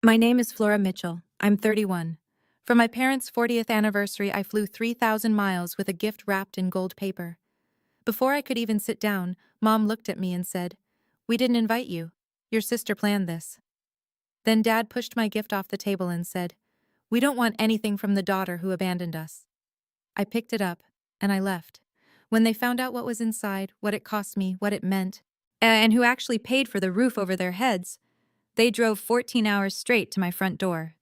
My name is Flora Mitchell. I'm 31. For my parents' 40th anniversary, I flew 3,000 miles with a gift wrapped in gold paper. Before I could even sit down, Mom looked at me and said, "We didn't invite you. Your sister planned this." Then Dad pushed my gift off the table and said, "We don't want anything from the daughter who abandoned us." I picked it up, and I left. When they found out what was inside, what it cost me, what it meant, and who actually paid for the roof over their heads, they drove 14 hours straight to my front door.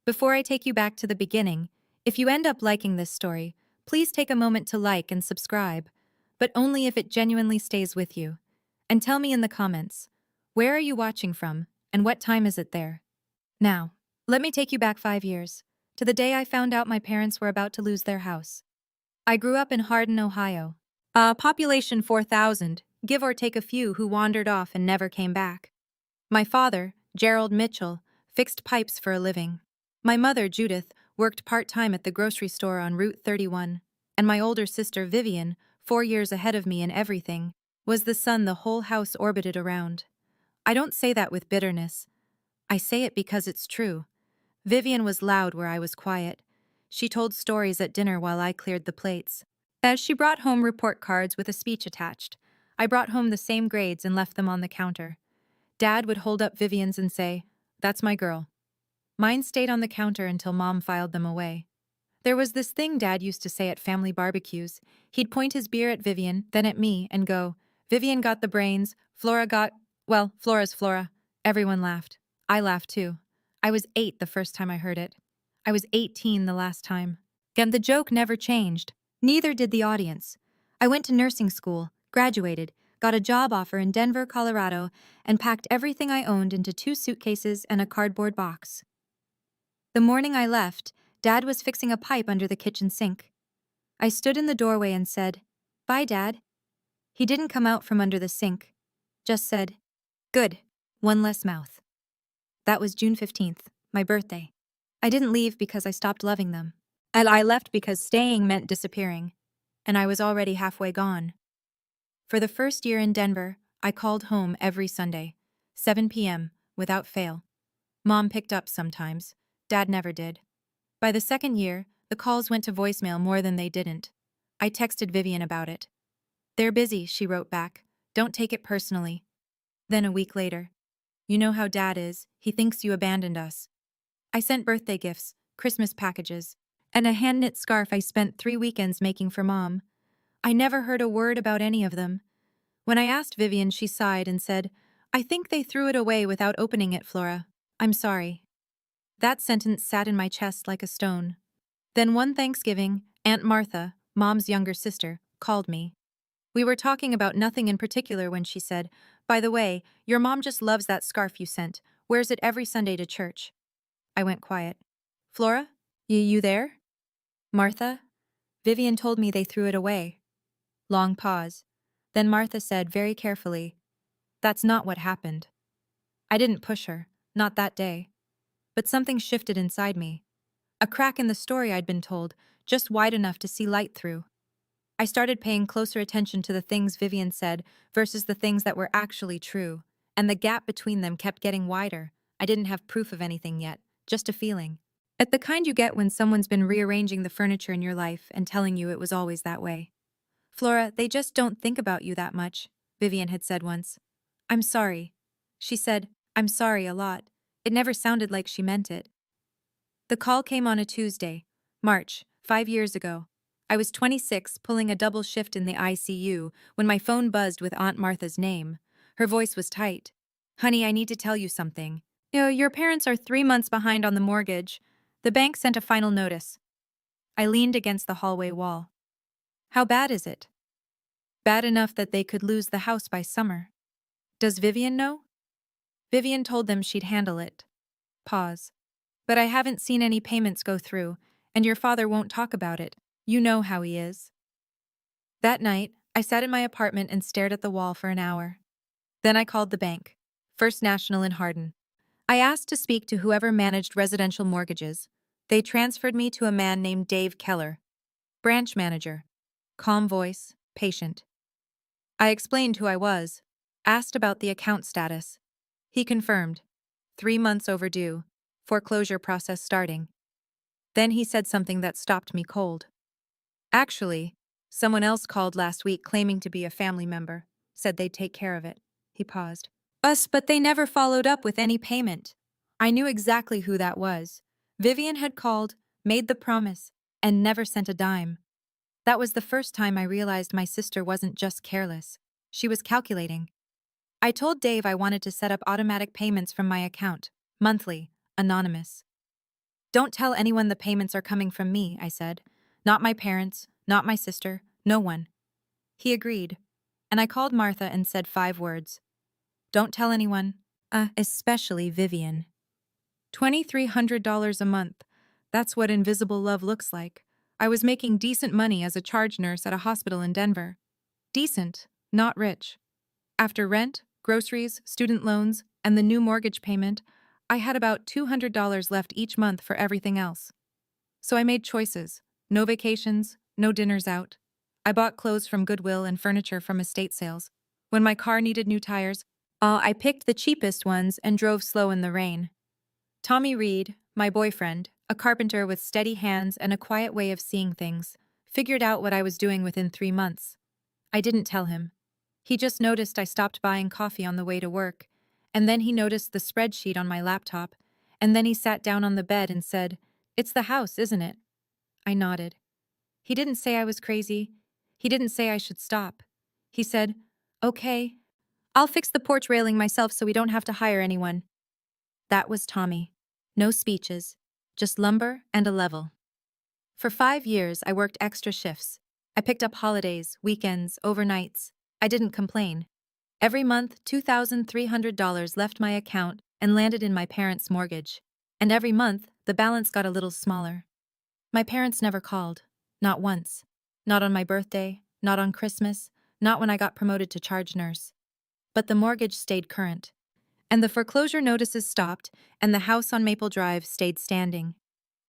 Before I take you back to the beginning, if you end up liking this story, please take a moment to like and subscribe, but only if it genuinely stays with you. And tell me in the comments, where are you watching from, and what time is it there? Now, let me take you back 5 years, to the day I found out my parents were about to lose their house. I grew up in Hardin, Ohio. Population 4,000, give or take a few who wandered off and never came back. My father, Gerald Mitchell, fixed pipes for a living. My mother, Judith, worked part-time at the grocery store on Route 31. And my older sister, Vivian, 4 years ahead of me in everything, was the sun the whole house orbited around. I don't say that with bitterness. I say it because it's true. Vivian was loud where I was quiet. She told stories at dinner while I cleared the plates. As she brought home report cards with a speech attached, I brought home the same grades and left them on the counter. Dad would hold up Vivian's and say, "That's my girl." Mine stayed on the counter until Mom filed them away. There was this thing Dad used to say at family barbecues. He'd point his beer at Vivian, then at me, and go, "Vivian got the brains, Flora got, well, Flora's Flora." Everyone laughed. I laughed too. I was 8 the first time I heard it. I was 18 the last time. And the joke never changed. Neither did the audience. I went to nursing school, graduated, got a job offer in Denver, Colorado, and packed everything I owned into 2 suitcases and a cardboard box. The morning I left, Dad was fixing a pipe under the kitchen sink. I stood in the doorway and said, "Bye, Dad." He didn't come out from under the sink, just said, "Good, one less mouth." That was June 15th, my birthday. I didn't leave because I stopped loving them. And I left because staying meant disappearing. And I was already halfway gone. For the first year in Denver, I called home every Sunday, 7 p.m., without fail. Mom picked up sometimes. Dad never did. By the second year, the calls went to voicemail more than they didn't. I texted Vivian about it. "They're busy," she wrote back. "Don't take it personally." Then a week later, "You know how Dad is. He thinks you abandoned us." I sent birthday gifts, Christmas packages, and a hand-knit scarf I spent 3 weekends making for Mom. I never heard a word about any of them. When I asked Vivian, she sighed and said, "I think they threw it away without opening it, Flora. I'm sorry." That sentence sat in my chest like a stone. Then one Thanksgiving, Aunt Martha, Mom's younger sister, called me. We were talking about nothing in particular when she said, "By the way, your mom just loves that scarf you sent, wears it every Sunday to church." I went quiet. "Flora, you there?" "Martha?" "Vivian told me they threw it away." Long pause. Then Martha said very carefully, "That's not what happened." I didn't push her, not that day. But something shifted inside me. A crack in the story I'd been told, just wide enough to see light through. I started paying closer attention to the things Vivian said versus the things that were actually true, and the gap between them kept getting wider. I didn't have proof of anything yet, just a feeling. At the kind you get when someone's been rearranging the furniture in your life and telling you it was always that way. "Flora, they just don't think about you that much," Vivian had said once. "I'm sorry." She said, "I'm sorry" a lot. It never sounded like she meant it. The call came on a Tuesday, March, 5 years ago. I was 26, pulling a double shift in the ICU, when my phone buzzed with Aunt Martha's name. Her voice was tight. "Honey, I need to tell you something. Your parents are 3 months behind on the mortgage. The bank sent a final notice." I leaned against the hallway wall. "How bad is it?" "Bad enough that they could lose the house by summer." "Does Vivian know?" "Vivian told them she'd handle it." Pause. "But I haven't seen any payments go through, and your father won't talk about it. You know how he is." That night, I sat in my apartment and stared at the wall for an hour. Then I called the bank, First National in Hardin. I asked to speak to whoever managed residential mortgages. They transferred me to a man named Dave Keller, branch manager. Calm voice, patient. I explained who I was, asked about the account status. He confirmed. 3 months overdue. Foreclosure process starting. Then he said something that stopped me cold. Actually, someone else called last week claiming to be a family member. Said they'd take care of it. He paused. But they never followed up with any payment. I knew exactly who that was. Vivian had called, made the promise, and never sent a dime. That was the first time I realized my sister wasn't just careless. She was calculating. I told Dave I wanted to set up automatic payments from my account, monthly, anonymous. Don't tell anyone the payments are coming from me, I said. Not my parents, not my sister, no one. He agreed, and I called Martha and said 5 words. Don't tell anyone, especially Vivian. $2,300 a month. That's what invisible love looks like. I was making decent money as a charge nurse at a hospital in Denver. Decent, not rich. After rent, groceries, student loans, and the new mortgage payment, I had about $200 left each month for everything else. So I made choices. No vacations, no dinners out. I bought clothes from Goodwill and furniture from estate sales. When my car needed new tires, I picked the cheapest ones and drove slow in the rain. Tommy Reed, my boyfriend, a carpenter with steady hands and a quiet way of seeing things, figured out what I was doing within 3 months. I didn't tell him. He just noticed I stopped buying coffee on the way to work, and then he noticed the spreadsheet on my laptop, and then he sat down on the bed and said, "It's the house, isn't it?" I nodded. He didn't say I was crazy. He didn't say I should stop. He said, "Okay, I'll fix the porch railing myself so we don't have to hire anyone." That was Tommy. No speeches, just lumber and a level. For 5 years, I worked extra shifts. I picked up holidays, weekends, overnights. I didn't complain. Every month, $2,300 left my account and landed in my parents' mortgage. And every month, the balance got a little smaller. My parents never called. Not once. Not on my birthday, not on Christmas, not when I got promoted to charge nurse. But the mortgage stayed current. And the foreclosure notices stopped, and the house on Maple Drive stayed standing.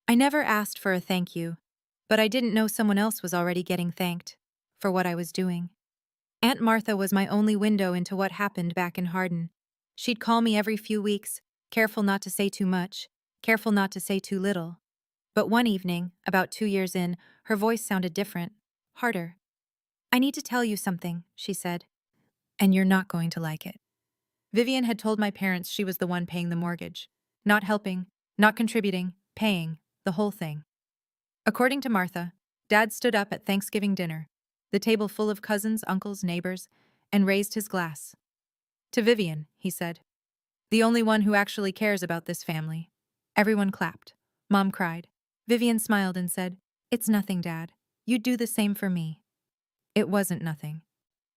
I never asked for a thank you, but I didn't know someone else was already getting thanked for what I was doing. Aunt Martha was my only window into what happened back in Hardin. She'd call me every few weeks, careful not to say too much, careful not to say too little. But one evening, about 2 years in, her voice sounded different, harder. "I need to tell you something," she said, "and you're not going to like it." Vivian had told my parents she was the one paying the mortgage. Not helping, not contributing, paying, the whole thing. According to Martha, Dad stood up at Thanksgiving dinner, the table full of cousins, uncles, neighbors, and raised his glass. "To Vivian," he said. "The only one who actually cares about this family." Everyone clapped. Mom cried. Vivian smiled and said, "It's nothing, Dad. You'd do the same for me." It wasn't nothing.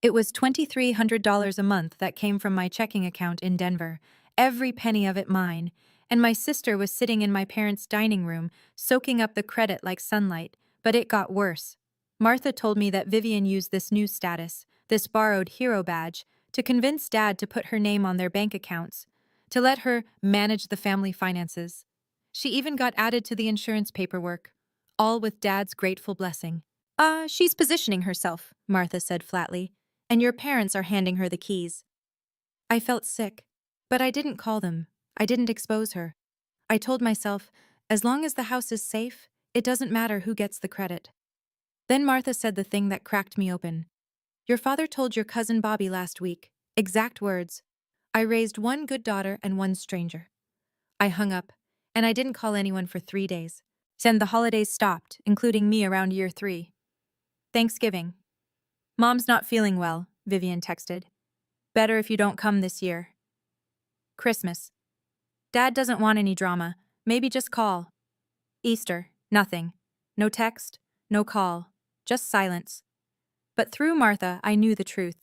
It was $2,300 a month that came from my checking account in Denver, every penny of it mine, and my sister was sitting in my parents' dining room, soaking up the credit like sunlight, but it got worse. Martha told me that Vivian used this new status, this borrowed hero badge, to convince Dad to put her name on their bank accounts, to let her manage the family finances. She even got added to the insurance paperwork, all with Dad's grateful blessing. She's positioning herself," Martha said flatly, "and your parents are handing her the keys." I felt sick, but I didn't call them. I didn't expose her. I told myself, as long as the house is safe, it doesn't matter who gets the credit. Then Martha said the thing that cracked me open. "Your father told your cousin Bobby last week, exact words, 'I raised one good daughter and one stranger.'" I hung up, and I didn't call anyone for 3 days. Then the holidays stopped, including me around year 3. Thanksgiving. "Mom's not feeling well," Vivian texted. "Better if you don't come this year." Christmas. "Dad doesn't want any drama. Maybe just call." Easter. Nothing. No text, no call, just silence. But through Martha, I knew the truth.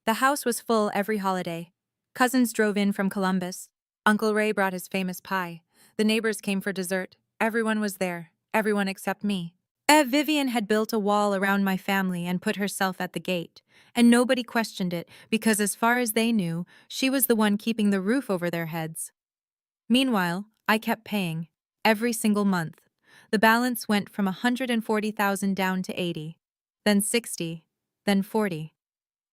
The house was full every holiday. Cousins drove in from Columbus. Uncle Ray brought his famous pie. The neighbors came for dessert. Everyone was there. Everyone except me. Vivian had built a wall around my family and put herself at the gate, and nobody questioned it because as far as they knew, she was the one keeping the roof over their heads. Meanwhile, I kept paying, every single month. The balance went from $140,000 down to 80, then 60, then 40.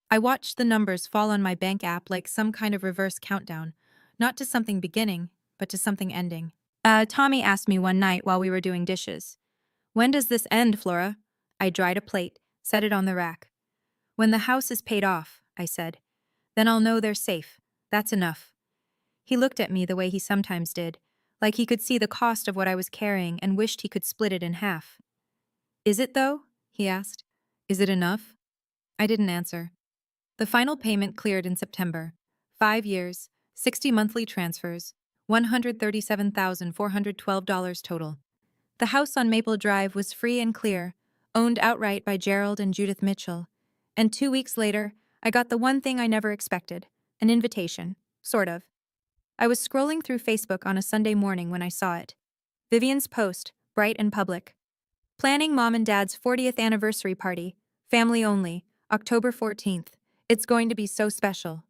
I watched the numbers fall on my bank app like some kind of reverse countdown. not to something beginning, but to something ending. Tommy asked me one night while we were doing dishes, "When does this end, Flora?" I dried a plate, set it on the rack. "When the house is paid off," I said. "Then I'll know they're safe. That's enough." He looked at me the way he sometimes did, like he could see the cost of what I was carrying and wished he could split it in half. "Is it, though?" he asked. "Is it enough?" I didn't answer. The final payment cleared in September. 5 years, 60 monthly transfers, $137,412 total. The house on Maple Drive was free and clear, owned outright by Gerald and Judith Mitchell. And 2 weeks later, I got the one thing I never expected, an invitation, sort of. I was scrolling through Facebook on a Sunday morning when I saw it. Vivian's post, bright and public. "Planning Mom and Dad's 40th anniversary party, family only, October 14th. It's going to be so special."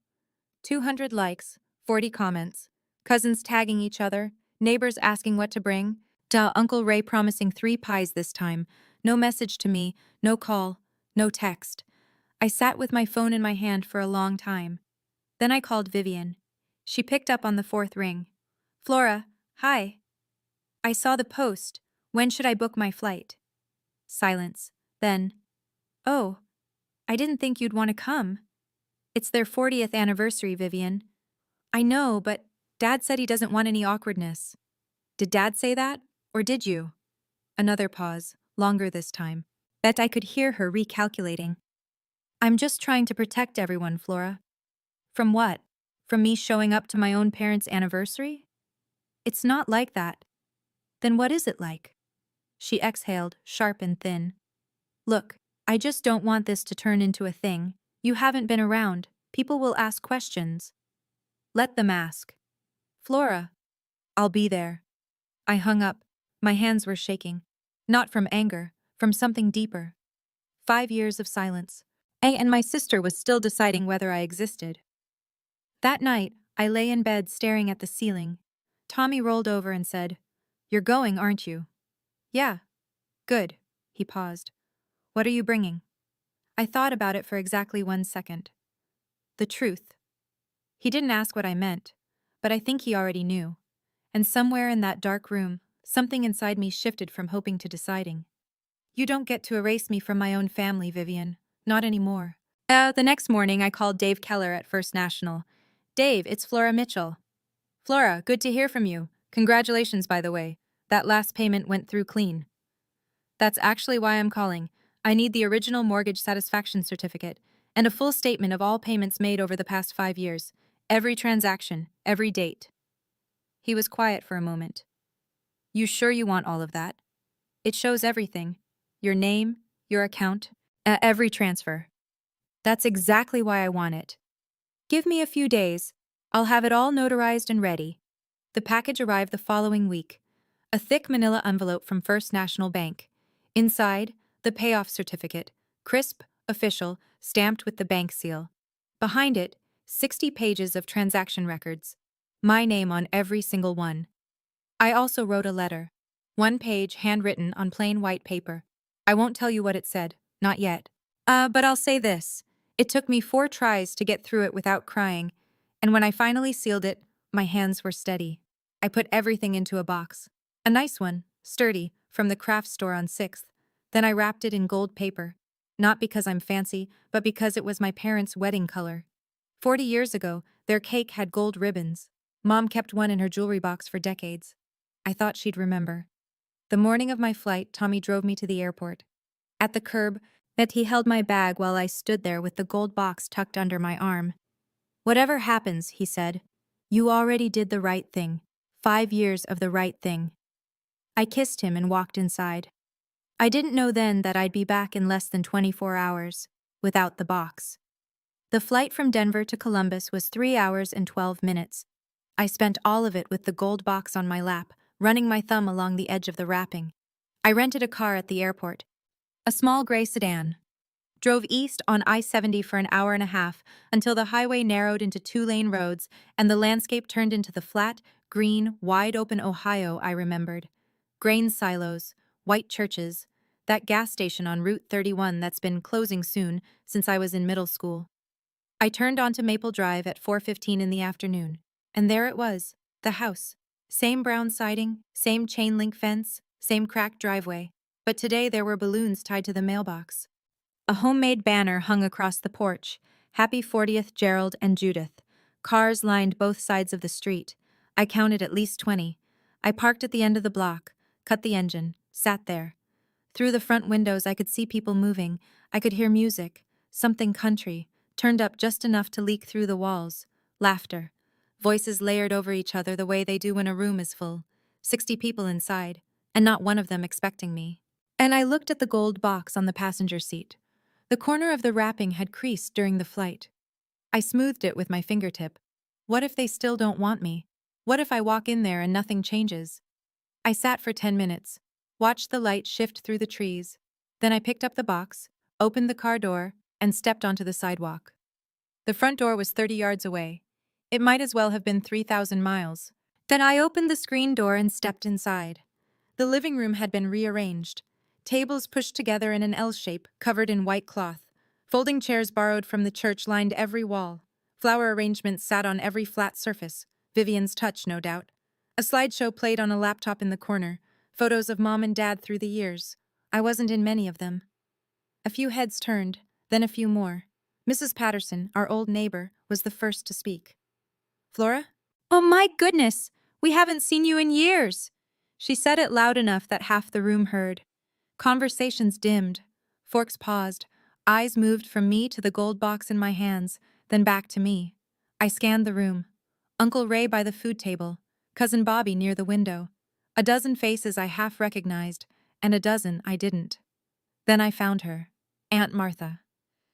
200 likes, 40 comments, cousins tagging each other, neighbors asking what to bring. Uncle Ray promising 3 pies this time. No message to me, no call, no text. I sat with my phone in my hand for a long time. Then I called Vivian. She picked up on the 4th ring. "Flora, hi. I saw the post. When should I book my flight?" Silence. Then, "Oh, I didn't think you'd want to come. It's their 40th anniversary, Vivian." "I know, but Dad said he doesn't want any awkwardness." "Did Dad say that? Or did you?" Another pause, longer this time. Bet I could hear her recalculating. "I'm just trying to protect everyone, Flora." "From what? From me showing up to my own parents' anniversary?" "It's not like that." "Then what is it like?" She exhaled, sharp and thin. "Look, I just don't want this to turn into a thing. You haven't been around. People will ask questions." "Let them ask." "Flora." "I'll be there." I hung up. My hands were shaking. Not from anger, from something deeper. 5 years of silence. And my sister was still deciding whether I existed. That night, I lay in bed staring at the ceiling. Tommy rolled over and said, "You're going, aren't you?" "Yeah." "Good." He paused. "What are you bringing?" I thought about it for exactly 1 second. "The truth." He didn't ask what I meant, but I think he already knew. And somewhere in that dark room, something inside me shifted from hoping to deciding. "You don't get to erase me from my own family, Vivian. Not anymore." The next morning, I called Dave Keller at First National. "Dave, it's Flora Mitchell." "Flora, good to hear from you. Congratulations, by the way. That last payment went through clean." "That's actually why I'm calling. I need the original mortgage satisfaction certificate and a full statement of all payments made over the past 5 years. Every transaction, every date." He was quiet for a moment. "You sure you want all of that? It shows everything. Your name, your account, every transfer." "That's exactly why I want it. Give me a few days. I'll have it all notarized and ready." The package arrived the following week. A thick manila envelope from First National Bank. Inside, the payoff certificate, crisp, official, stamped with the bank seal. Behind it, 60 pages of transaction records. My name on every single one. I also wrote a letter. 1 page handwritten on plain white paper. I won't tell you what it said, not yet. But I'll say this. It took me 4 tries to get through it without crying, and when I finally sealed it, my hands were steady. I put everything into a box. A nice one, sturdy, from the craft store on 6th. Then I wrapped it in gold paper. Not because I'm fancy, but because it was my parents' wedding color. 40 years ago, their cake had gold ribbons. Mom kept one in her jewelry box for decades. I thought she'd remember. The morning of my flight, Tommy drove me to the airport. At the curb, he held my bag while I stood there with the gold box tucked under my arm. "Whatever happens," he said, "you already did the right thing. 5 years of the right thing." I kissed him and walked inside. I didn't know then that I'd be back in less than 24 hours, without the box. The flight from Denver to Columbus was 3 hours and 12 minutes. I spent all of it with the gold box on my lap, running my thumb along the edge of the wrapping. I rented a car at the airport. A small gray sedan. Drove east on I-70 for an hour and a half until the highway narrowed into 2-lane roads and the landscape turned into the flat, green, wide-open Ohio I remembered. Grain silos, white churches, that gas station on Route 31 that's been closing soon since I was in middle school. I turned onto Maple Drive at 4:15 in the afternoon. And there it was, the house. Same brown siding, same chain link fence, same cracked driveway. But today there were balloons tied to the mailbox. A homemade banner hung across the porch. Happy 40th Gerald and Judith. Cars lined both sides of the street. I counted at least 20. I parked at the end of the block, cut the engine, sat there. Through the front windows I could see people moving. I could hear music, something country, turned up just enough to leak through the walls. Laughter. Voices layered over each other the way they do when a room is full. 60 people inside, and not one of them expecting me. And I looked at the gold box on the passenger seat. The corner of the wrapping had creased during the flight. I smoothed it with my fingertip. What if they still don't want me? What if I walk in there and nothing changes? I sat for 10 minutes, watched the light shift through the trees. Then I picked up the box, opened the car door, and stepped onto the sidewalk. The front door was 30 yards away. It might as well have been 3,000 miles. Then I opened the screen door and stepped inside. The living room had been rearranged. Tables pushed together in an L shape, covered in white cloth. Folding chairs borrowed from the church lined every wall. Flower arrangements sat on every flat surface. Vivian's touch, no doubt. A slideshow played on a laptop in the corner. Photos of Mom and Dad through the years. I wasn't in many of them. A few heads turned, then a few more. Mrs. Patterson, our old neighbor, was the first to speak. "Flora? Oh my goodness! We haven't seen you in years!" She said it loud enough that half the room heard. Conversations dimmed. Forks paused. Eyes moved from me to the gold box in my hands, then back to me. I scanned the room. Uncle Ray by the food table, Cousin Bobby near the window. A dozen faces I half recognized, and a dozen I didn't. Then I found her. Aunt Martha.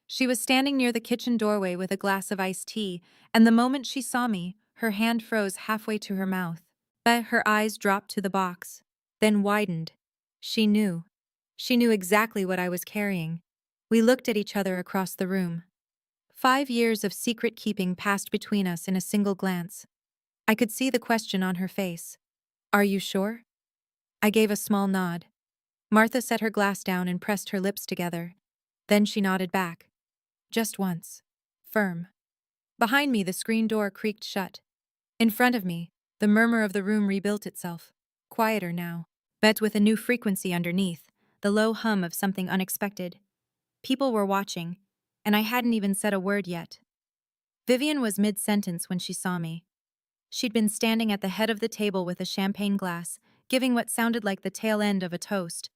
She was standing near the kitchen doorway with a glass of iced tea, and the moment she saw me, her hand froze halfway to her mouth. But her eyes dropped to the box, then widened. She knew. She knew exactly what I was carrying. We looked at each other across the room. 5 years of secret keeping passed between us in a single glance. I could see the question on her face. "Are you sure?" I gave a small nod. Martha set her glass down and pressed her lips together. Then she nodded back. Just once. Firm. Behind me, the screen door creaked shut. In front of me, the murmur of the room rebuilt itself. Quieter now, but with a new frequency underneath, the low hum of something unexpected. People were watching, and I hadn't even said a word yet. Vivian was mid-sentence when she saw me. She'd been standing at the head of the table with a champagne glass, giving what sounded like the tail end of a toast.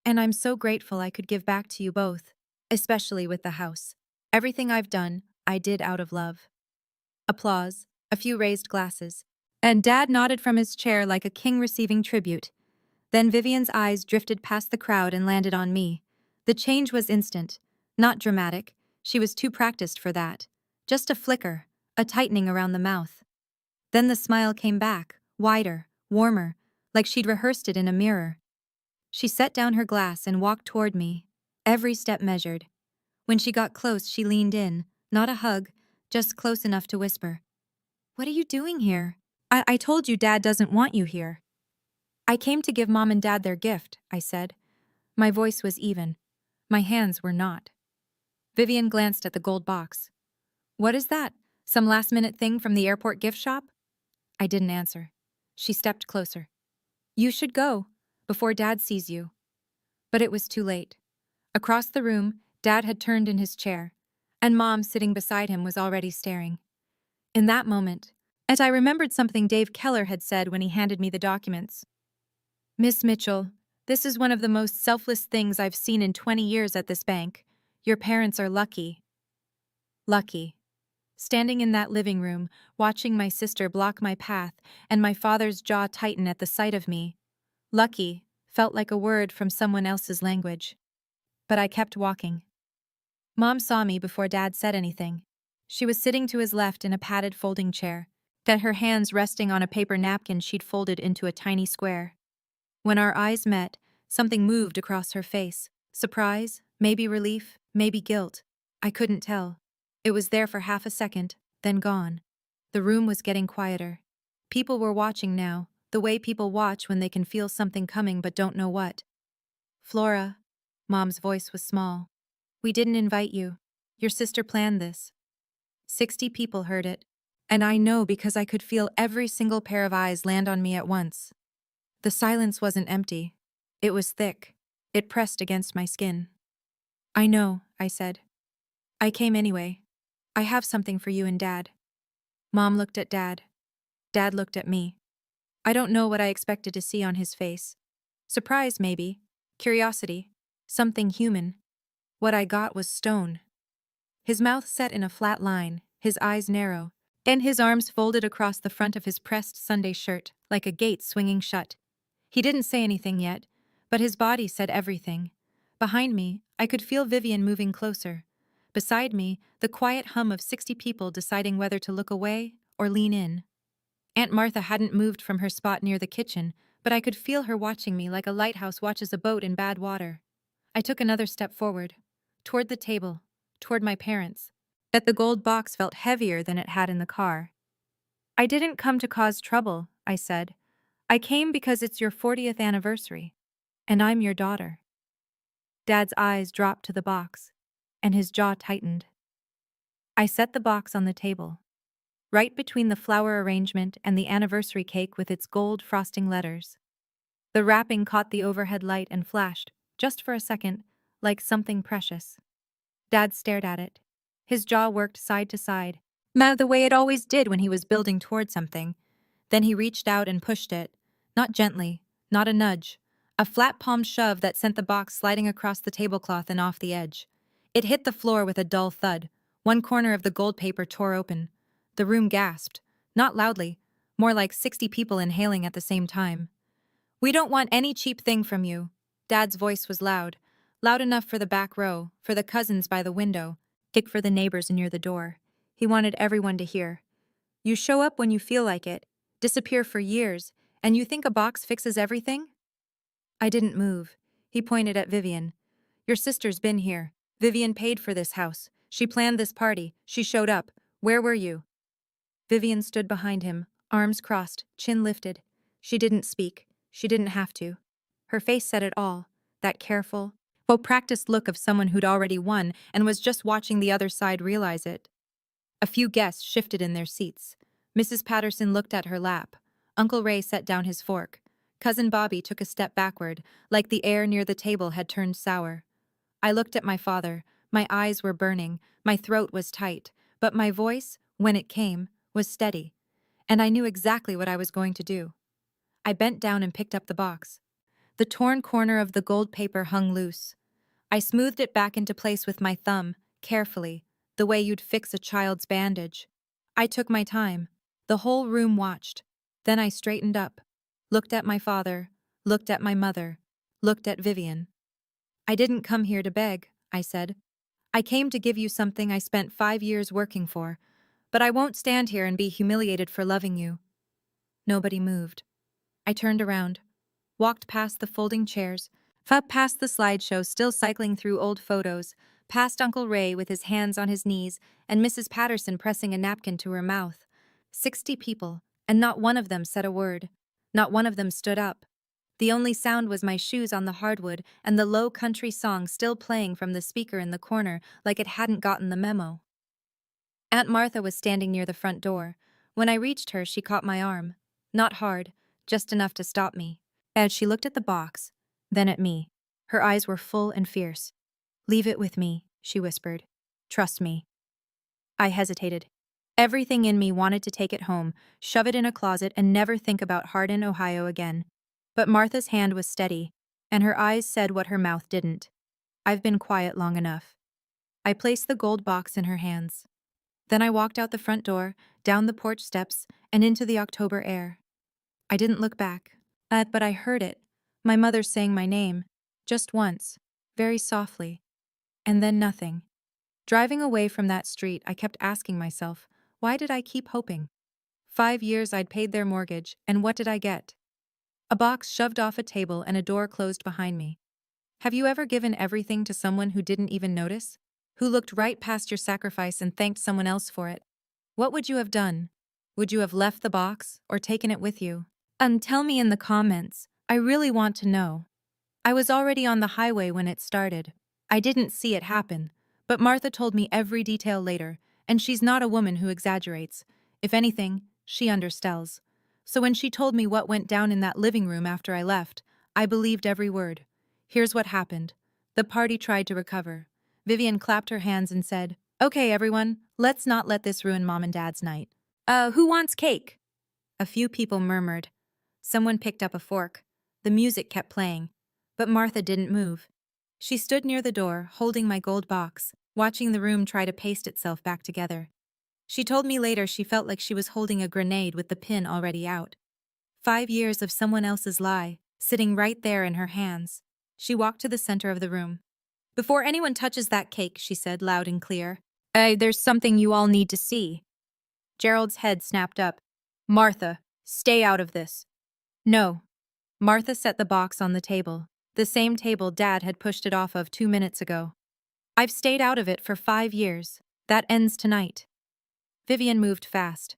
"And I'm so grateful I could give back to you both, especially with the house. Everything I've done, I did out of love." Applause, a few raised glasses, and Dad nodded from his chair like a king receiving tribute. Then Vivian's eyes drifted past the crowd and landed on me. The change was instant, not dramatic. She was too practiced for that. Just a flicker, a tightening around the mouth. Then the smile came back, wider, warmer, like she'd rehearsed it in a mirror. She set down her glass and walked toward me, every step measured. When she got close, she leaned in, not a hug, just close enough to whisper, "What are you doing here? I told you Dad doesn't want you here." "I came to give Mom and Dad their gift," I said. My voice was even. My hands were not. Vivian glanced at the gold box. "What is that? Some last-minute thing from the airport gift shop?" I didn't answer. She stepped closer. "You should go, before Dad sees you." But it was too late. Across the room, Dad had turned in his chair, and Mom, sitting beside him, was already staring. In that moment, I remembered something Dave Keller had said when he handed me the documents. "Miss Mitchell, this is one of the most selfless things I've seen in 20 years at this bank. Your parents are lucky." Lucky. Standing in that living room, watching my sister block my path and my father's jaw tighten at the sight of me. Lucky felt like a word from someone else's language. But I kept walking. Mom saw me before Dad said anything. She was sitting to his left in a padded folding chair, her hands resting on a paper napkin she'd folded into a tiny square. When our eyes met, something moved across her face. Surprise, maybe relief, maybe guilt. I couldn't tell. It was there for half a second, then gone. The room was getting quieter. People were watching now, the way people watch when they can feel something coming but don't know what. "Flora," Mom's voice was small. "We didn't invite you. Your sister planned this." 60 people heard it. And I know because I could feel every single pair of eyes land on me at once. The silence wasn't empty. It was thick. It pressed against my skin. I know, I said. I came anyway. I have something for you and Dad. Mom looked at Dad. Dad looked at me. I don't know what I expected to see on his face. Surprise, maybe. Curiosity. Something human. What I got was stone. His mouth set in a flat line, his eyes narrow, and his arms folded across the front of his pressed Sunday shirt, like a gate swinging shut. He didn't say anything yet, but his body said everything. Behind me, I could feel Vivian moving closer. Beside me, the quiet hum of 60 people deciding whether to look away or lean in. Aunt Martha hadn't moved from her spot near the kitchen, but I could feel her watching me like a lighthouse watches a boat in bad water. I took another step forward, toward the table, toward my parents. But the gold box felt heavier than it had in the car. I didn't come to cause trouble, I said. I came because it's your 40th anniversary, and I'm your daughter. Dad's eyes dropped to the box, and his jaw tightened. I set the box on the table, right between the flower arrangement and the anniversary cake with its gold frosting letters. The wrapping caught the overhead light and flashed, just for a second, like something precious. Dad stared at it. His jaw worked side to side, the way it always did when he was building toward something. Then he reached out and pushed it. Not gently, not a nudge. A flat-palmed shove that sent the box sliding across the tablecloth and off the edge. It hit the floor with a dull thud. One corner of the gold paper tore open. The room gasped. Not loudly, more like 60 people inhaling at the same time. "We don't want any cheap thing from you." Dad's voice was loud. Loud enough for the back row, for the cousins by the window, kick for the neighbors near the door. He wanted everyone to hear. "You show up when you feel like it, disappear for years, and you think a box fixes everything?" I didn't move. He pointed at Vivian. "Your sister's been here. Vivian paid for this house. She planned this party. She showed up. Where were you?" Vivian stood behind him, arms crossed, chin lifted. She didn't speak. She didn't have to. Her face said it all, that careful, well-practiced look of someone who'd already won and was just watching the other side realize it. A few guests shifted in their seats. Mrs. Patterson looked at her lap. Uncle Ray set down his fork. Cousin Bobby took a step backward, like the air near the table had turned sour. I looked at my father. My eyes were burning, my throat was tight, but my voice, when it came, was steady. And I knew exactly what I was going to do. I bent down and picked up the box. The torn corner of the gold paper hung loose. I smoothed it back into place with my thumb, carefully, the way you'd fix a child's bandage. I took my time. The whole room watched. Then I straightened up, looked at my father, looked at my mother, looked at Vivian. "I didn't come here to beg," I said. "I came to give you something I spent 5 years working for, but I won't stand here and be humiliated for loving you." Nobody moved. I turned around, walked past the folding chairs, past the slideshow still cycling through old photos, past Uncle Ray with his hands on his knees and Mrs. Patterson pressing a napkin to her mouth. 60 people, and not one of them said a word. Not one of them stood up. The only sound was my shoes on the hardwood and the low country song still playing from the speaker in the corner like it hadn't gotten the memo. Aunt Martha was standing near the front door. When I reached her, she caught my arm. Not hard, just enough to stop me. As she looked at the box, then at me. Her eyes were full and fierce. "Leave it with me," she whispered. "Trust me." I hesitated. Everything in me wanted to take it home, shove it in a closet, and never think about Hardin, Ohio again. But Martha's hand was steady, and her eyes said what her mouth didn't. "I've been quiet long enough." I placed the gold box in her hands. Then I walked out the front door, down the porch steps, and into the October air. I didn't look back. But I heard it. My mother saying my name. Just once. Very softly. And then nothing. Driving away from that street, I kept asking myself, why did I keep hoping? 5 years I'd paid their mortgage, and what did I get? A box shoved off a table and a door closed behind me. Have you ever given everything to someone who didn't even notice? Who looked right past your sacrifice and thanked someone else for it? What would you have done? Would you have left the box or taken it with you? Tell me in the comments. I really want to know. I was already on the highway when it started. I didn't see it happen, but Martha told me every detail later, and she's not a woman who exaggerates. If anything, she understells. So when she told me what went down in that living room after I left, I believed every word. Here's what happened. The party tried to recover. Vivian clapped her hands and said, "Okay, everyone, let's not let this ruin Mom and Dad's night." Who wants cake?" A few people murmured. Someone picked up a fork. The music kept playing. But Martha didn't move. She stood near the door, holding my gold box, watching the room try to paste itself back together. She told me later she felt like she was holding a grenade with the pin already out. 5 years of someone else's lie, sitting right there in her hands. She walked to the center of the room. "Before anyone touches that cake," she said loud and clear, "there's something you all need to see." Gerald's head snapped up. "Martha, stay out of this." "No." Martha set the box on the table, the same table Dad had pushed it off of 2 minutes ago. "I've stayed out of it for 5 years. That ends tonight." Vivian moved fast.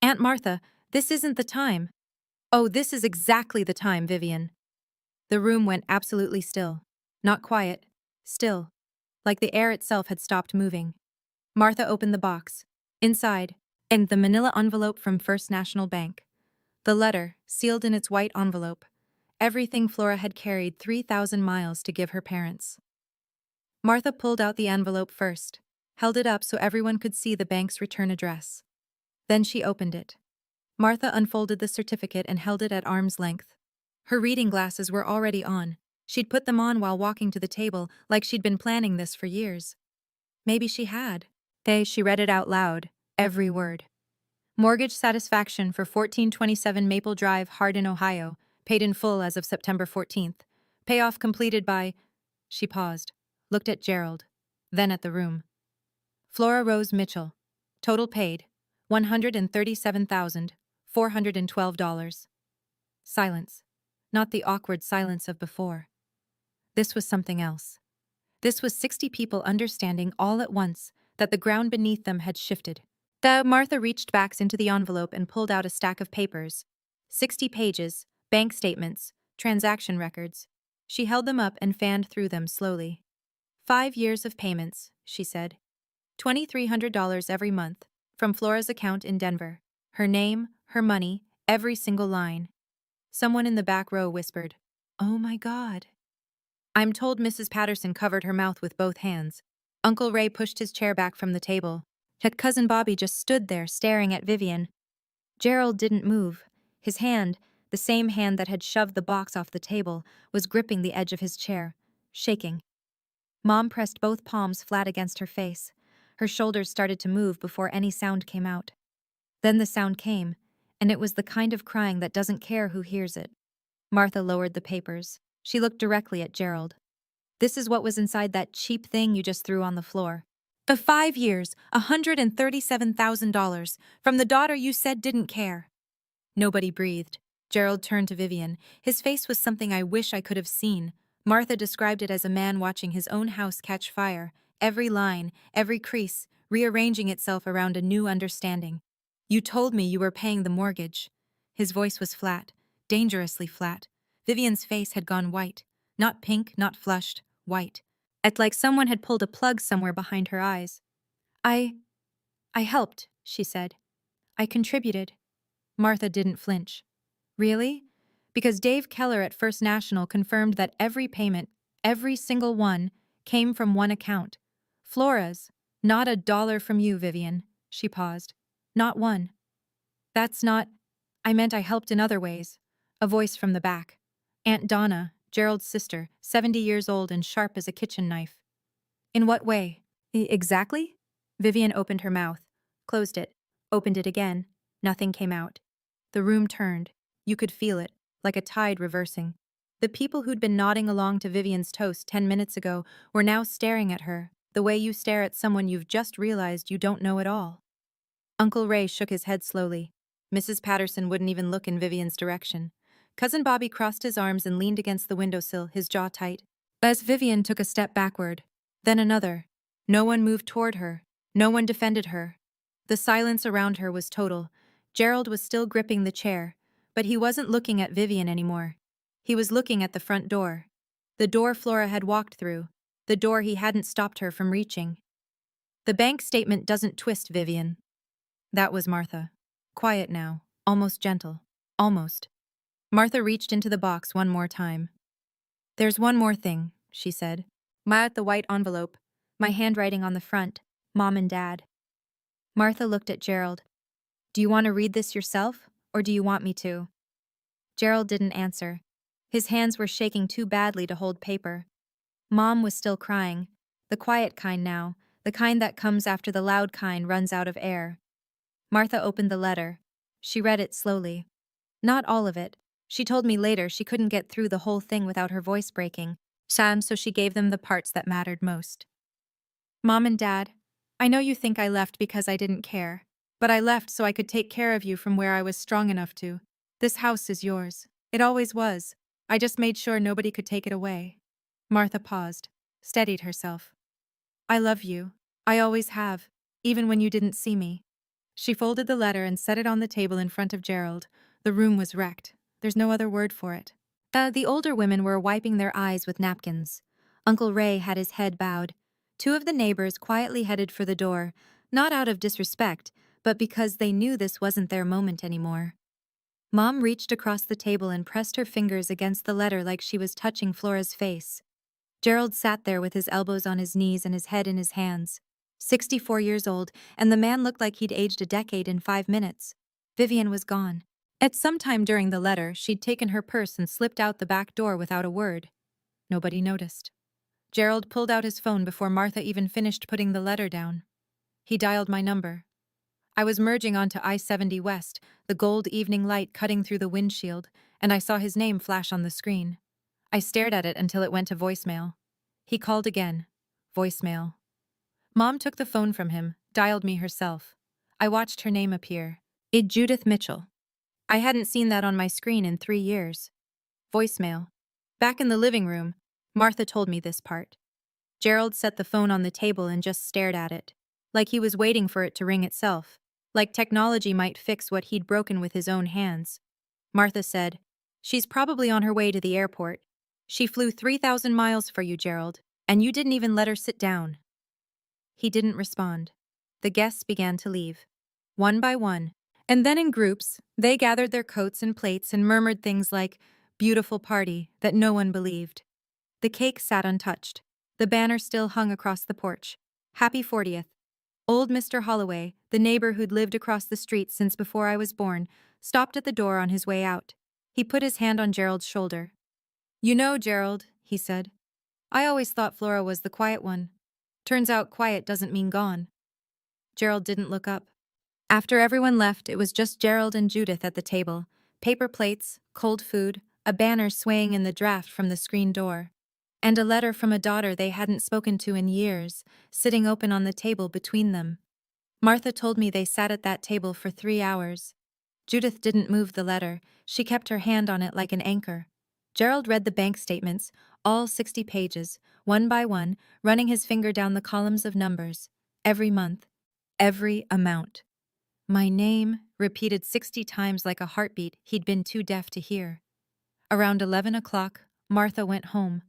"Aunt Martha, this isn't the time." "Oh, this is exactly the time, Vivian." The room went absolutely still. Not quiet. Still. Like the air itself had stopped moving. Martha opened the box. Inside, and the manila envelope from First National Bank. The letter, sealed in its white envelope. Everything Flora had carried 3,000 miles to give her parents. Martha pulled out the envelope first, held it up so everyone could see the bank's return address. Then she opened it. Martha unfolded the certificate and held it at arm's length. Her reading glasses were already on. She'd put them on while walking to the table, like she'd been planning this for years. Maybe she had. She read it out loud, every word. "Mortgage satisfaction for 1427 Maple Drive, Hardin, Ohio, paid in full as of September 14th. Payoff completed by—" She paused, looked at Gerald, then at the room. "Flora Rose Mitchell. Total paid, $137,412. Silence. Not the awkward silence of before. This was something else. This was 60 people understanding all at once that the ground beneath them had shifted. Martha reached back into the envelope and pulled out a stack of papers. 60 pages, bank statements, transaction records. She held them up and fanned through them slowly. 5 years of payments, she said. $2,300 every month, from Flora's account in Denver. Her name, her money, every single line. Someone in the back row whispered, "Oh my God." I'm told Mrs. Patterson covered her mouth with both hands. Uncle Ray pushed his chair back from the table. Yet Cousin Bobby just stood there staring at Vivian. Gerald didn't move. His hand, the same hand that had shoved the box off the table, was gripping the edge of his chair, shaking. Mom pressed both palms flat against her face. Her shoulders started to move before any sound came out. Then the sound came, and it was the kind of crying that doesn't care who hears it. Martha lowered the papers. She looked directly at Gerald. "This is what was inside that cheap thing you just threw on the floor. For 5 years, $137,000, from the daughter you said didn't care." Nobody breathed. Gerald turned to Vivian. His face was something I wish I could have seen. Martha described it as a man watching his own house catch fire, every line, every crease, rearranging itself around a new understanding. "You told me you were paying the mortgage." His voice was flat, dangerously flat. Vivian's face had gone white. Not pink, not flushed, white. It's like someone had pulled a plug somewhere behind her eyes. I helped," she said. "I contributed." Martha didn't flinch. "Really?" Because Dave Keller at First National confirmed that every payment, every single one, came from one account. Flora's. "Not a dollar from you, Vivian." She paused. "Not one." "That's not—" "I meant I helped in other ways." A voice from the back. "Aunt Donna, Gerald's sister, 70 years old and sharp as a kitchen knife." "In what way?" Exactly?" Vivian opened her mouth, closed it, opened it again. Nothing came out. The room turned. You could feel it, like a tide reversing. The people who'd been nodding along to Vivian's toast 10 minutes ago were now staring at her, the way you stare at someone you've just realized you don't know at all. Uncle Ray shook his head slowly. Mrs. Patterson wouldn't even look in Vivian's direction. Cousin Bobby crossed his arms and leaned against the windowsill, his jaw tight. As Vivian took a step backward, then another. No one moved toward her. No one defended her. The silence around her was total. Gerald was still gripping the chair, but he wasn't looking at Vivian anymore. He was looking at the front door. The door Flora had walked through. The door he hadn't stopped her from reaching. "The bank statement doesn't twist, Vivian." That was Martha. Quiet now, almost gentle. Almost. Martha reached into the box one more time. There's one more thing, she said. At the white envelope, my handwriting on the front, Mom and Dad. Martha looked at Gerald. Do you want to read this yourself, or do you want me to? Gerald didn't answer. His hands were shaking too badly to hold paper. Mom was still crying, the quiet kind now, the kind that comes after the loud kind runs out of air. Martha opened the letter. She read it slowly. Not all of it. She told me later she couldn't get through the whole thing without her voice breaking. So she gave them the parts that mattered most. Mom and Dad, I know you think I left because I didn't care, but I left so I could take care of you from where I was strong enough to. This house is yours. It always was. I just made sure nobody could take it away. Martha paused, steadied herself. I love you. I always have, even when you didn't see me. She folded the letter and set it on the table in front of Gerald. The room was wrecked. There's no other word for it. The older women were wiping their eyes with napkins. Uncle Ray had his head bowed. Two of the neighbors quietly headed for the door, not out of disrespect, but because they knew this wasn't their moment anymore. Mom reached across the table and pressed her fingers against the letter like she was touching Flora's face. Gerald sat there with his elbows on his knees and his head in his hands. 64 years old, and the man looked like he'd aged a decade in 5 minutes. Vivian was gone. At some time during the letter, she'd taken her purse and slipped out the back door without a word. Nobody noticed. Gerald pulled out his phone before Martha even finished putting the letter down. He dialed my number. I was merging onto I-70 West, the gold evening light cutting through the windshield, and I saw his name flash on the screen. I stared at it until it went to voicemail. He called again. Voicemail. Mom took the phone from him, dialed me herself. I watched her name appear. Judith Mitchell. I hadn't seen that on my screen in 3 years. Voicemail. Back in the living room, Martha told me this part. Gerald set the phone on the table and just stared at it, like he was waiting for it to ring itself, like technology might fix what he'd broken with his own hands. Martha said, She's probably on her way to the airport. She flew 3,000 miles for you, Gerald, and you didn't even let her sit down. He didn't respond. The guests began to leave. One by one, and then in groups, they gathered their coats and plates and murmured things like, beautiful party, that no one believed. The cake sat untouched. The banner still hung across the porch. Happy 40th. Old Mr. Holloway, the neighbor who'd lived across the street since before I was born, stopped at the door on his way out. He put his hand on Gerald's shoulder. You know, Gerald, he said, I always thought Flora was the quiet one. Turns out quiet doesn't mean gone. Gerald didn't look up. After everyone left, it was just Gerald and Judith at the table. Paper plates, cold food, a banner swaying in the draft from the screen door, and a letter from a daughter they hadn't spoken to in years, sitting open on the table between them. Martha told me they sat at that table for 3 hours. Judith didn't move the letter. She kept her hand on it like an anchor. Gerald read the bank statements, all 60 pages, one by one, running his finger down the columns of numbers. Every month. Every amount. My name, repeated 60 times like a heartbeat he'd been too deaf to hear. Around 11 o'clock, Martha went home.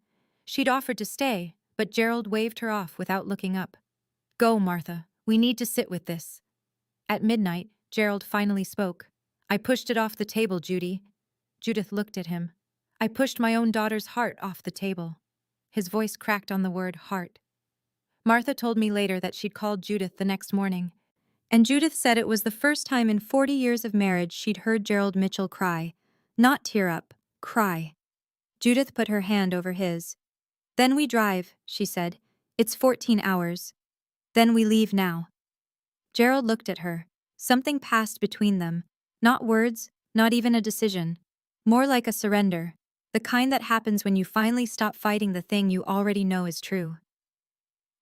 She'd offered to stay, but Gerald waved her off without looking up. Go, Martha. We need to sit with this. At midnight, Gerald finally spoke. I pushed it off the table, Judy. Judith looked at him. I pushed my own daughter's heart off the table. His voice cracked on the word heart. Martha told me later that she'd called Judith the next morning. And Judith said it was the first time in 40 years of marriage she'd heard Gerald Mitchell cry. Not tear up, cry. Judith put her hand over his. Then we drive, she said. It's 14 hours. Then we leave now. Gerald looked at her. Something passed between them. Not words, not even a decision. More like a surrender. The kind that happens when you finally stop fighting the thing you already know is true.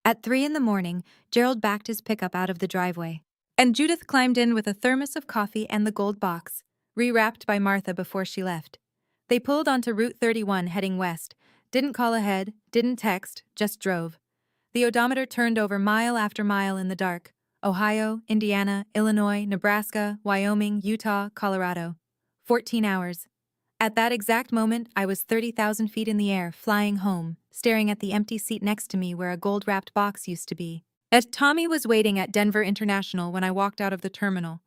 At 3 a.m, Gerald backed his pickup out of the driveway. And Judith climbed in with a thermos of coffee and the gold box, rewrapped by Martha before she left. They pulled onto Route 31 heading west, didn't call ahead, didn't text, just drove. The odometer turned over mile after mile in the dark. Ohio, Indiana, Illinois, Nebraska, Wyoming, Utah, Colorado. 14 hours. At that exact moment, I was 30,000 feet in the air, flying home, staring at the empty seat next to me where a gold-wrapped box used to be. Tommy was waiting at Denver International when I walked out of the terminal.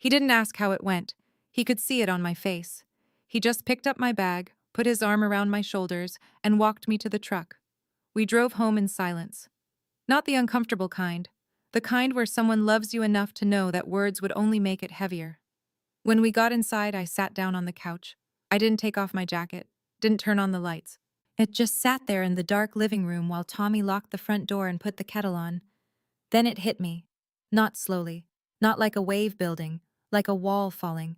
He didn't ask how it went. He could see it on my face. He just picked up my bag, put his arm around my shoulders, and walked me to the truck. We drove home in silence. Not the uncomfortable kind. The kind where someone loves you enough to know that words would only make it heavier. When we got inside, I sat down on the couch. I didn't take off my jacket, didn't turn on the lights. It just sat there in the dark living room while Tommy locked the front door and put the kettle on. Then it hit me. Not slowly, not like a wave building, like a wall falling.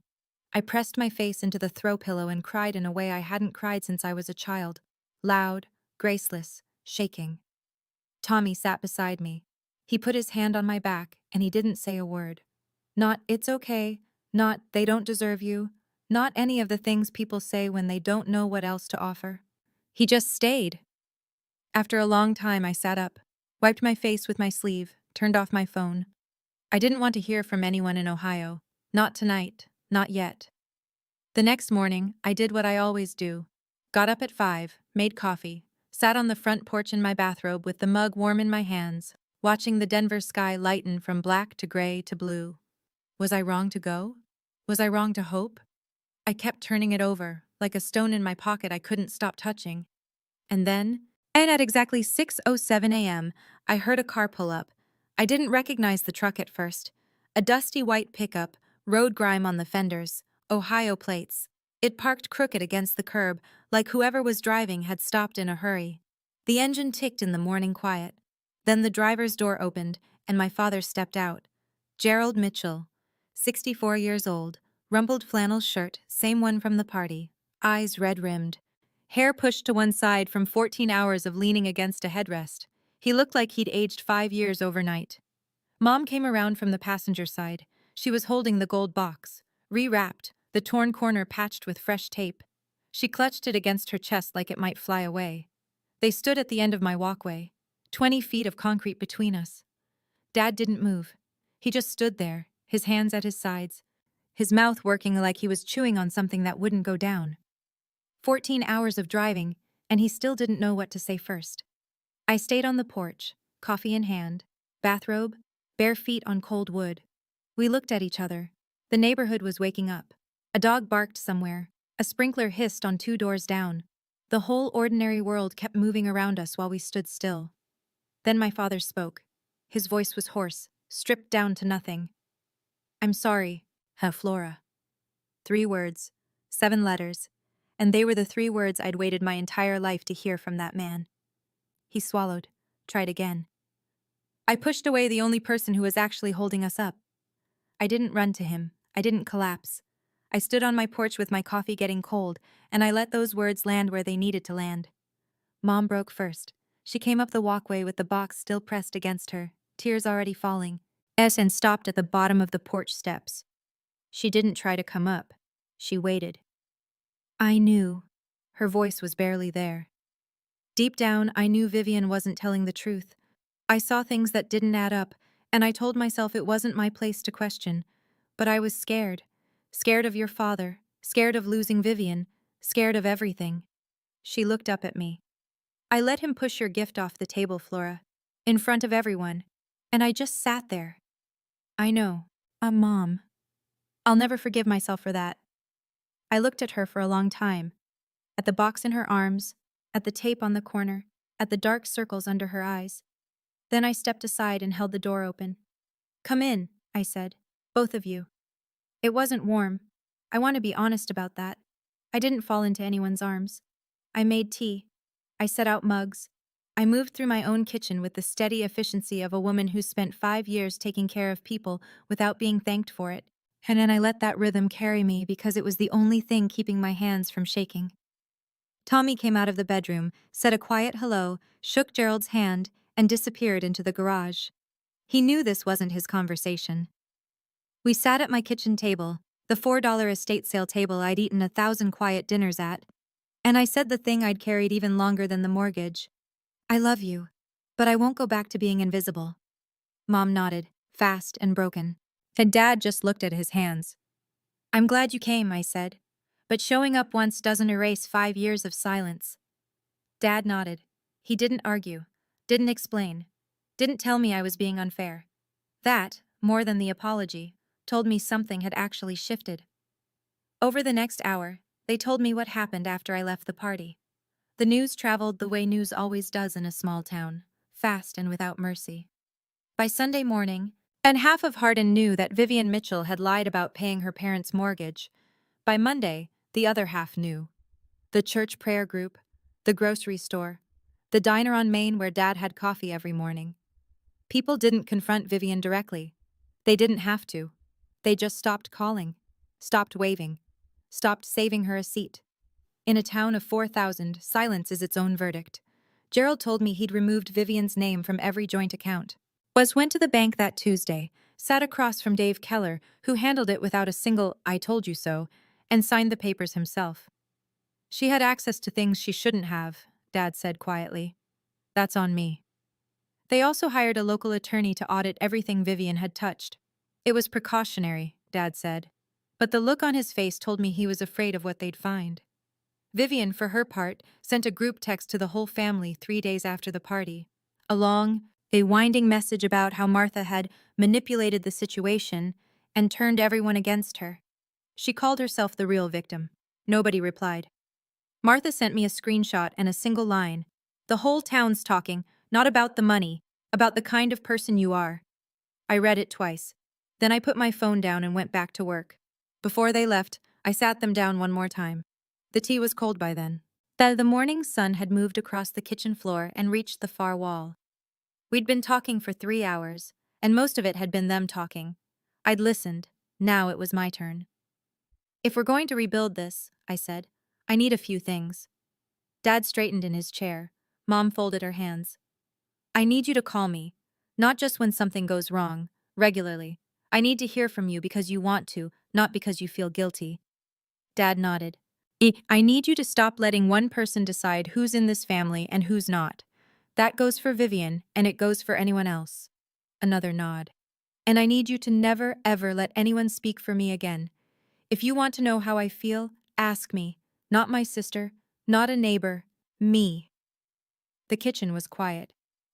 I pressed my face into the throw pillow and cried in a way I hadn't cried since I was a child. Loud, graceless, shaking. Tommy sat beside me. He put his hand on my back, and he didn't say a word. Not, "It's okay," not, "They don't deserve you," not any of the things people say when they don't know what else to offer. He just stayed. After a long time, I sat up, wiped my face with my sleeve, turned off my phone. I didn't want to hear from anyone in Ohio. Not tonight, not yet. The next morning, I did what I always do. Got up at 5, made coffee, sat on the front porch in my bathrobe with the mug warm in my hands, watching the Denver sky lighten from black to gray to blue. Was I wrong to go? Was I wrong to hope? I kept turning it over, like a stone in my pocket I couldn't stop touching. And at exactly 6:07 a.m., I heard a car pull up. I didn't recognize the truck at first. A dusty white pickup, road grime on the fenders, Ohio plates. It parked crooked against the curb, like whoever was driving had stopped in a hurry. The engine ticked in the morning quiet. Then the driver's door opened, and my father stepped out. Gerald Mitchell, 64 years old, rumpled flannel shirt, same one from the party, eyes red-rimmed. Hair pushed to one side from 14 hours of leaning against a headrest. He looked like he'd aged 5 years overnight. Mom came around from the passenger side. She was holding the gold box, rewrapped, the torn corner patched with fresh tape. She clutched it against her chest like it might fly away. They stood at the end of my walkway, 20 feet of concrete between us. Dad didn't move. He just stood there, his hands at his sides, his mouth working like he was chewing on something that wouldn't go down. 14 hours of driving, and he still didn't know what to say first. I stayed on the porch, coffee in hand, bathrobe, bare feet on cold wood. We looked at each other. The neighborhood was waking up. A dog barked somewhere. A sprinkler hissed on 2 doors down. The whole ordinary world kept moving around us while we stood still. Then my father spoke. His voice was hoarse, stripped down to nothing. "I'm sorry, Flora." 3 words, 7 letters, and they were the 3 words I'd waited my entire life to hear from that man. He swallowed, tried again. I pushed away the only person who was actually holding us up. I didn't run to him. I didn't collapse. I stood on my porch with my coffee getting cold, and I let those words land where they needed to land. Mom broke first. She came up the walkway with the box still pressed against her, tears already falling, and stopped at the bottom of the porch steps. She didn't try to come up. She waited. I knew. Her voice was barely there. Deep down, I knew Vivian wasn't telling the truth. I saw things that didn't add up, and I told myself it wasn't my place to question. But I was scared. Scared of your father, scared of losing Vivian, scared of everything. She looked up at me. "I let him push your gift off the table, Flora, in front of everyone, and I just sat there." "I know. Mom. I'll never forgive myself for that." I looked at her for a long time, at the box in her arms, at the tape on the corner, at the dark circles under her eyes. Then I stepped aside and held the door open. "Come in," I said. "Both of you." It wasn't warm. I want to be honest about that. I didn't fall into anyone's arms. I made tea. I set out mugs. I moved through my own kitchen with the steady efficiency of a woman who spent 5 years taking care of people without being thanked for it. And then I let that rhythm carry me because it was the only thing keeping my hands from shaking. Tommy came out of the bedroom, said a quiet hello, shook Gerald's hand, and disappeared into the garage. He knew this wasn't his conversation. We sat at my kitchen table, the $4 estate sale table I'd eaten 1,000 quiet dinners at, and I said the thing I'd carried even longer than the mortgage. "I love you, but I won't go back to being invisible." Mom nodded, fast and broken. And Dad just looked at his hands. "I'm glad you came," I said. "But showing up once doesn't erase 5 years of silence." Dad nodded. He didn't argue, didn't explain, didn't tell me I was being unfair. That, more than the apology, told me something had actually shifted. Over the next hour, they told me what happened after I left the party. The news traveled the way news always does in a small town, fast and without mercy. By Sunday morning, and half of Hardin knew that Vivian Mitchell had lied about paying her parents' mortgage. By Monday, the other half knew. The church prayer group, the grocery store, the diner on Main where Dad had coffee every morning. People didn't confront Vivian directly. They didn't have to. They just stopped calling, stopped waving, stopped saving her a seat. In a town of 4,000, silence is its own verdict. Gerald told me he'd removed Vivian's name from every joint account. Went to the bank that Tuesday, sat across from Dave Keller, who handled it without a single "I told you so," and signed the papers himself. She had access to things she shouldn't have, Dad said quietly. That's on me. They also hired a local attorney to audit everything Vivian had touched. It was precautionary, Dad said. But the look on his face told me he was afraid of what they'd find. Vivian, for her part, sent a group text to the whole family 3 days after the party. A winding message about how Martha had manipulated the situation and turned everyone against her. She called herself the real victim. Nobody replied. Martha sent me a screenshot and a single line. The whole town's talking, not about the money, about the kind of person you are. I read it twice. Then I put my phone down and went back to work. Before they left, I sat them down one more time. The tea was cold by then. The morning sun had moved across the kitchen floor and reached the far wall. We'd been talking for 3 hours, and most of it had been them talking. I'd listened. Now it was my turn. If we're going to rebuild this, I said, I need a few things. Dad straightened in his chair. Mom folded her hands. I need you to call me, not just when something goes wrong, regularly. I need to hear from you because you want to, not because you feel guilty. Dad nodded. I need you to stop letting one person decide who's in this family and who's not. That goes for Vivian, and it goes for anyone else. Another nod. And I need you to never, ever let anyone speak for me again. If you want to know how I feel, ask me. Not my sister, not a neighbor, me. The kitchen was quiet.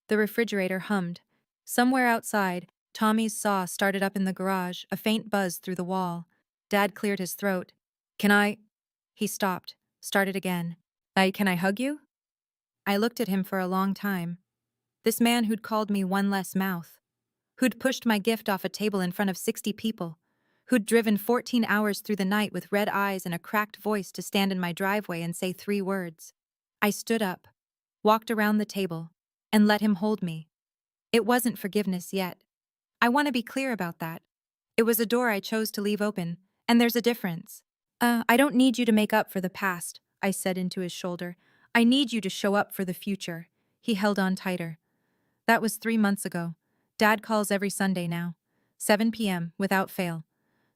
The refrigerator hummed. Somewhere outside, Tommy's saw started up in the garage, a faint buzz through the wall. Dad cleared his throat. Can I? He stopped, started again. Can I hug you? I looked at him for a long time. This man who'd called me one less mouth. Who'd pushed my gift off a table in front of 60 people. Who'd driven 14 hours through the night with red eyes and a cracked voice to stand in my driveway and say 3 words. I stood up, walked around the table, and let him hold me. It wasn't forgiveness yet. I want to be clear about that. It was a door I chose to leave open, and there's a difference. I don't need you to make up for the past, I said into his shoulder. I need you to show up for the future. He held on tighter. That was 3 months ago. Dad calls every Sunday now. 7 p.m., without fail.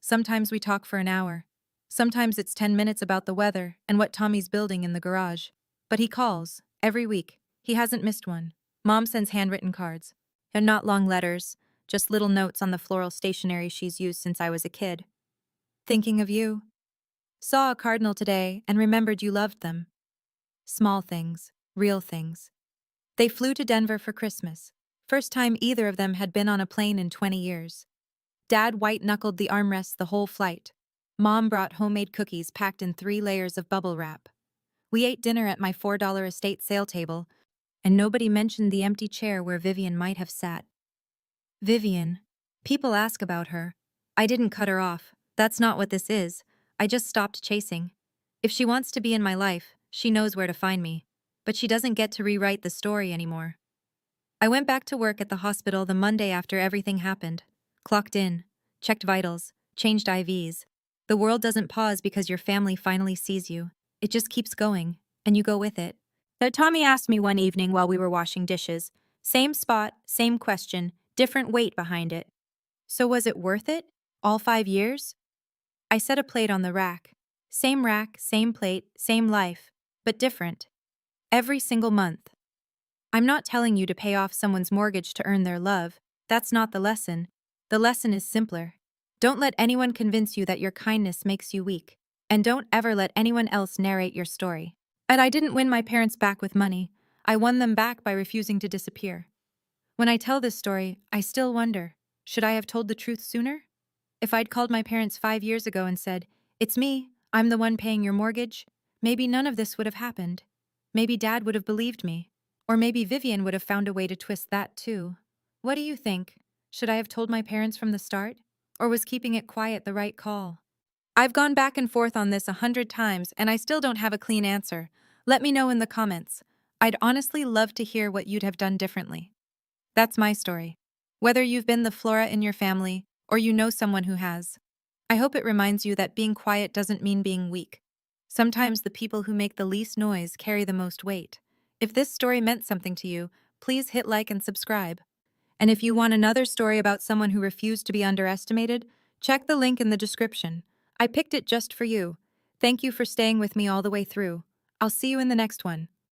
Sometimes we talk for an hour. Sometimes it's 10 minutes about the weather and what Tommy's building in the garage. But he calls, every week. He hasn't missed one. Mom sends handwritten cards. And not long letters, just little notes on the floral stationery she's used since I was a kid. Thinking of you. Saw a cardinal today and remembered you loved them. Small things, real things. They flew to Denver for Christmas. First time either of them had been on a plane in 20 years. Dad white-knuckled the armrests the whole flight. Mom brought homemade cookies packed in 3 layers of bubble wrap. We ate dinner at my $4 estate sale table, and nobody mentioned the empty chair where Vivian might have sat. Vivian. People ask about her. I didn't cut her off. That's not what this is. I just stopped chasing. If she wants to be in my life, she knows where to find me. But she doesn't get to rewrite the story anymore. I went back to work at the hospital the Monday after everything happened. Clocked in, checked vitals, changed IVs. The world doesn't pause because your family finally sees you. It just keeps going, and you go with it. Tommy asked me one evening while we were washing dishes. Same spot, same question, different weight behind it. So was it worth it? All 5 years? I set a plate on the rack. Same rack, same plate, same life, but different. Every single month. I'm not telling you to pay off someone's mortgage to earn their love. That's not the lesson. The lesson is simpler. Don't let anyone convince you that your kindness makes you weak. And don't ever let anyone else narrate your story. And I didn't win my parents back with money. I won them back by refusing to disappear. When I tell this story, I still wonder, should I have told the truth sooner? If I'd called my parents 5 years ago and said, "It's me, I'm the one paying your mortgage," maybe none of this would have happened. Maybe Dad would have believed me. Or maybe Vivian would have found a way to twist that too. What do you think? Should I have told my parents from the start? Or was keeping it quiet the right call? I've gone back and forth on this 100 times and I still don't have a clean answer. Let me know in the comments. I'd honestly love to hear what you'd have done differently. That's my story. Whether you've been the Flora in your family or you know someone who has, I hope it reminds you that being quiet doesn't mean being weak. Sometimes the people who make the least noise carry the most weight. If this story meant something to you, please hit like and subscribe. And if you want another story about someone who refused to be underestimated, check the link in the description. I picked it just for you. Thank you for staying with me all the way through. I'll see you in the next one.